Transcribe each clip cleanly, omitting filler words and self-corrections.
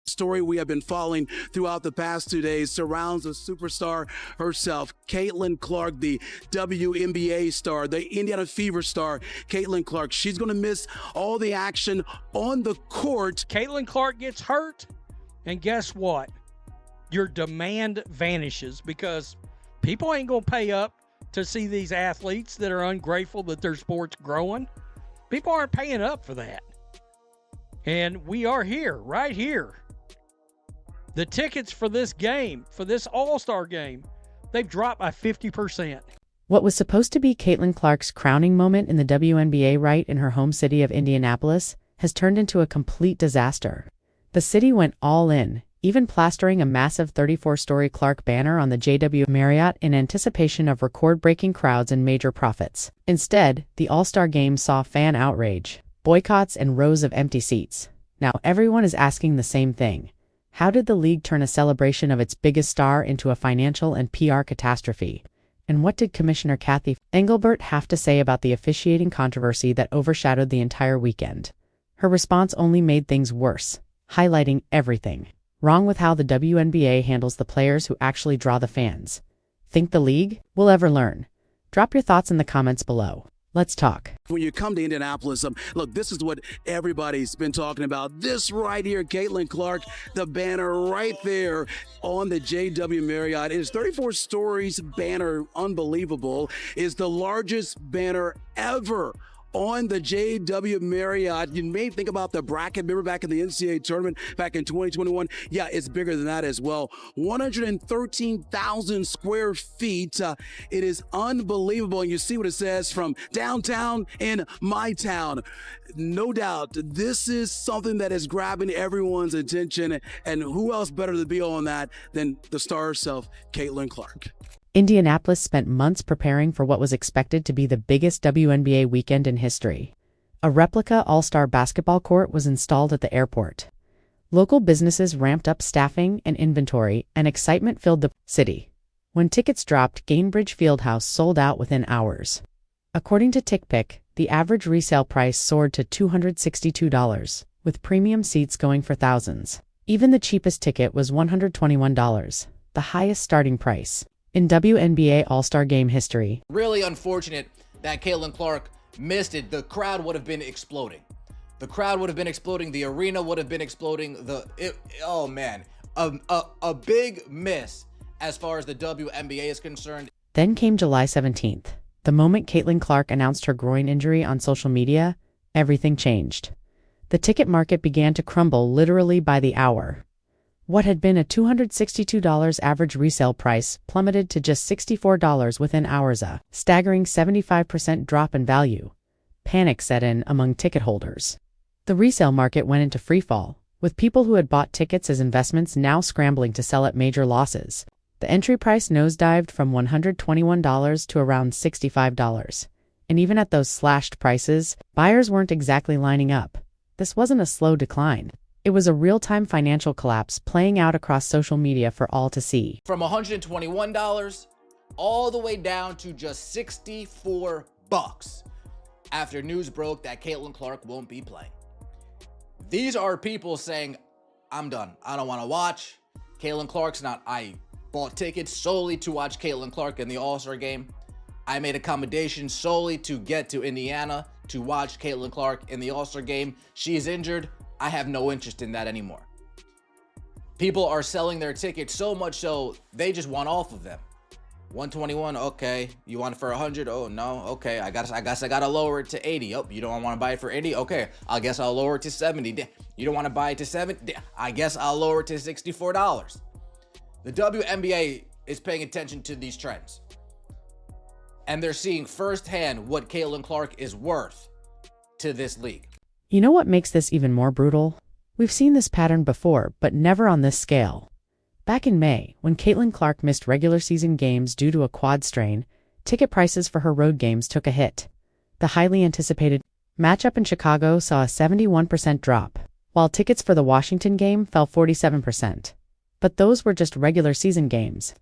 story we have been following throughout the past 2 days surrounds the superstar herself, Caitlin Clark, the WNBA star, the Indiana Fever star, Caitlin Clark. She's going to miss all the action on the court. Caitlin Clark gets hurt, and guess what? Your demand vanishes because people ain't going to pay up to see these athletes that are ungrateful that their sport's growing. People aren't paying up for that. And we are here, right here. The tickets for this game, for this All-Star game, they've dropped by 50%. What was supposed to be Caitlin Clark's crowning moment in the WNBA right in her home city of Indianapolis has turned into a complete disaster. The city went all in, even plastering a massive 34-story Clark banner on the JW Marriott in anticipation of record-breaking crowds and major profits. Instead, the All-Star Game saw fan outrage, boycotts, and rows of empty seats. Now everyone is asking the same thing. How did the league turn a celebration of its biggest star into a financial and PR catastrophe? And what did Commissioner Kathy Engelbert have to say about the officiating controversy that overshadowed the entire weekend? Her response only made things worse, highlighting everything wrong with how the WNBA handles the players who actually draw the fans. Think the league will ever learn? Drop your thoughts in the comments below. Let's talk. When you come to Indianapolis, look, this is what everybody's been talking about. This right here, Caitlin Clark, the banner right there on the JW Marriott. It is 34 stories banner, unbelievable. Is the largest banner ever on the JW Marriott. You may think about the bracket. Remember back in the NCAA tournament back in 2021? Yeah, it's bigger than that as well. 113,000 square feet. It is unbelievable. And you see what it says, from downtown in my town. No doubt, this is something that is grabbing everyone's attention. And who else better to be on that than the star herself, Caitlin Clark? Indianapolis spent months preparing for what was expected to be the biggest WNBA weekend in history. A replica All-Star basketball court was installed at the airport. Local businesses ramped up staffing and inventory, and excitement filled the city. When tickets dropped, Gainbridge Fieldhouse sold out within hours. According to TickPick, the average resale price soared to $262, with premium seats going for thousands. Even the cheapest ticket was $121, the highest starting price in WNBA All-Star Game history. Really unfortunate that Caitlin Clark missed it. The crowd would have been exploding. The crowd would have been exploding. The arena would have been exploding. Oh man, a big miss as far as the WNBA is concerned. Then came July 17th. The moment Caitlin Clark announced her groin injury on social media, everything changed. The ticket market began to crumble literally by the hour. What had been a $262 average resale price plummeted to just $64 within hours, a staggering 75% drop in value. Panic set in among ticket holders. The resale market went into freefall, with people who had bought tickets as investments now scrambling to sell at major losses. The entry price nosedived from $121 to around $65. And even at those slashed prices, buyers weren't exactly lining up. This wasn't a slow decline. It was a real-time financial collapse playing out across social media for all to see. From $121 all the way down to just $64 after news broke that Caitlin Clark won't be playing. These are people saying, I'm done. I don't want to watch. Caitlin Clark's not. I bought tickets solely to watch Caitlin Clark in the All-Star Game. I made accommodations solely to get to Indiana to watch Caitlin Clark in the All-Star Game. She is injured. I have no interest in that anymore. People are selling their tickets so much so they just want off of them. 121, okay. You want it for 100? Oh no, okay. I guess I gotta lower it to 80. Oh, you don't want to buy it for 80? Okay, I guess I'll lower it to 70. You don't want to buy it to 70? I guess I'll lower it to $64. The WNBA is paying attention to these trends, and they're seeing firsthand what Caitlin Clark is worth to this league. You know what makes this even more brutal? We've seen this pattern before, but never on this scale. Back in May, when Caitlin Clark missed regular season games due to a quad strain, ticket prices for her road games took a hit. The highly anticipated matchup in Chicago saw a 71% drop, while tickets for the Washington game fell 47%. But those were just regular season games.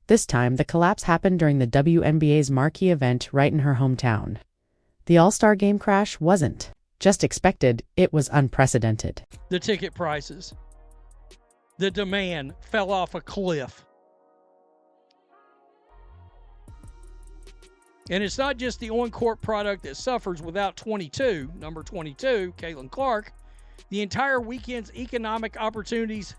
This time, the collapse happened during the WNBA's marquee event right in her hometown. The All-Star Game crash wasn't just expected, it was unprecedented. The ticket prices. the demand fell off a cliff. And it's not just the on-court product that suffers without number 22, Caitlin Clark. The entire weekend's economic opportunities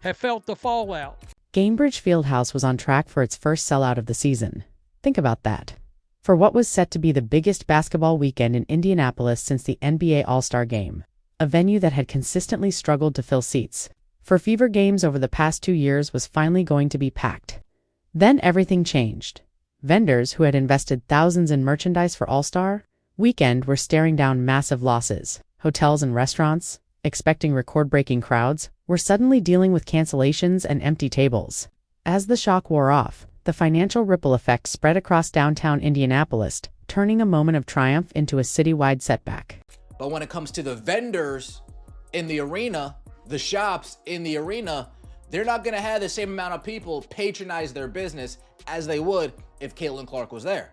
have felt the fallout. Gainbridge Fieldhouse was on track for its first sellout of the season. Think about that. For what was set to be the biggest basketball weekend in Indianapolis since the NBA All-Star Game, a venue that had consistently struggled to fill seats for fever games over the past 2 years was finally going to be packed. Then everything changed. Vendors who had invested thousands in merchandise for All-Star Weekend were staring down massive losses. Hotels and restaurants, expecting record-breaking crowds, were suddenly dealing with cancellations and empty tables. As the shock wore off, the financial ripple effect spread across downtown Indianapolis, turning a moment of triumph into a citywide setback. But when it comes to the vendors in the arena, the shops in the arena, they're not going to have the same amount of people patronize their business as they would if Caitlin Clark was there.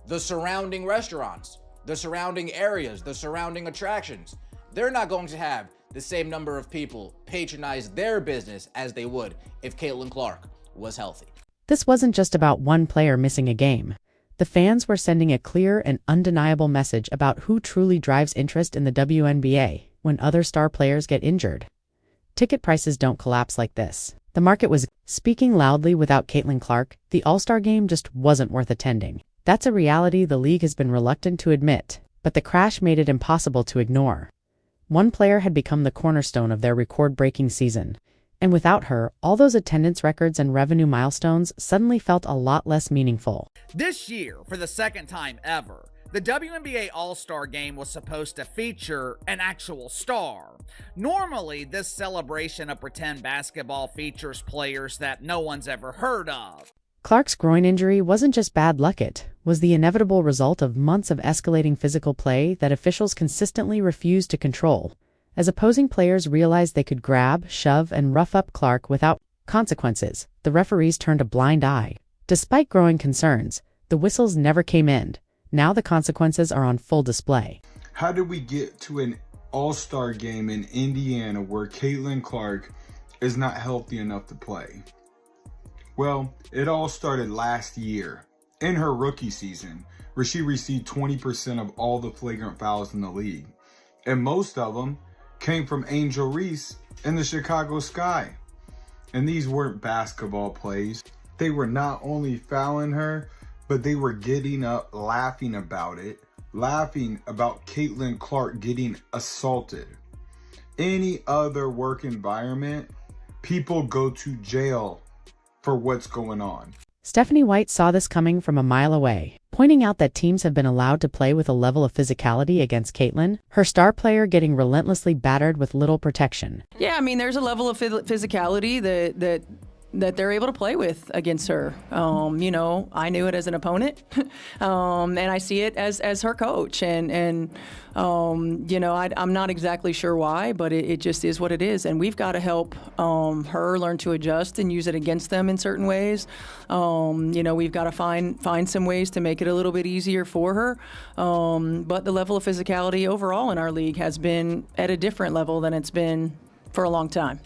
The surrounding restaurants, the surrounding areas, the surrounding attractions, they're not going to have the same number of people patronize their business as they would if Caitlin Clark was healthy. This wasn't just about one player missing a game. The fans were sending a clear and undeniable message about who truly drives interest in the WNBA when other star players get injured. Ticket prices don't collapse like this. The market was speaking loudly. Without Caitlin Clark, the All-Star Game just wasn't worth attending. That's a reality the league has been reluctant to admit, but the crash made it impossible to ignore. One player had become the cornerstone of their record-breaking season, and without her, all those attendance records and revenue milestones suddenly felt a lot less meaningful. This year, for the second time ever, the WNBA All-Star Game was supposed to feature an actual star. Normally, this celebration of pretend basketball features players that no one's ever heard of. Clark's groin injury wasn't just bad luck, it was the inevitable result of months of escalating physical play that officials consistently refused to control. As opposing players realized they could grab, shove, and rough up Clark without consequences, the referees turned a blind eye. Despite growing concerns, the whistles never came in. Now the consequences are on full display. How did we get to an All-Star Game in Indiana where Caitlin Clark is not healthy enough to play? Well, it all started last year, in her rookie season, where she received 20% of all the flagrant fouls in the league. And most of them came from Angel Reese in the Chicago Sky. And these weren't basketball plays. They were not only fouling her, but they were getting up, laughing about it, laughing about Caitlin Clark getting assaulted. Any other work environment, people go to jail for what's going on. Stephanie White saw this coming from a mile away, pointing out that teams have been allowed to play with a level of physicality against Caitlin, her star player getting relentlessly battered with little protection. Yeah, I mean, there's a level of physicality that they're able to play with against her. You know, I knew it as an opponent, and I see it as her coach. And you know, I'm not exactly sure why, but it just is what it is. And we've got to help her learn to adjust and use it against them in certain ways. You know, we've got to find some ways to make it a little bit easier for her. But the level of physicality overall in our league has been at a different level than it's been for a long time.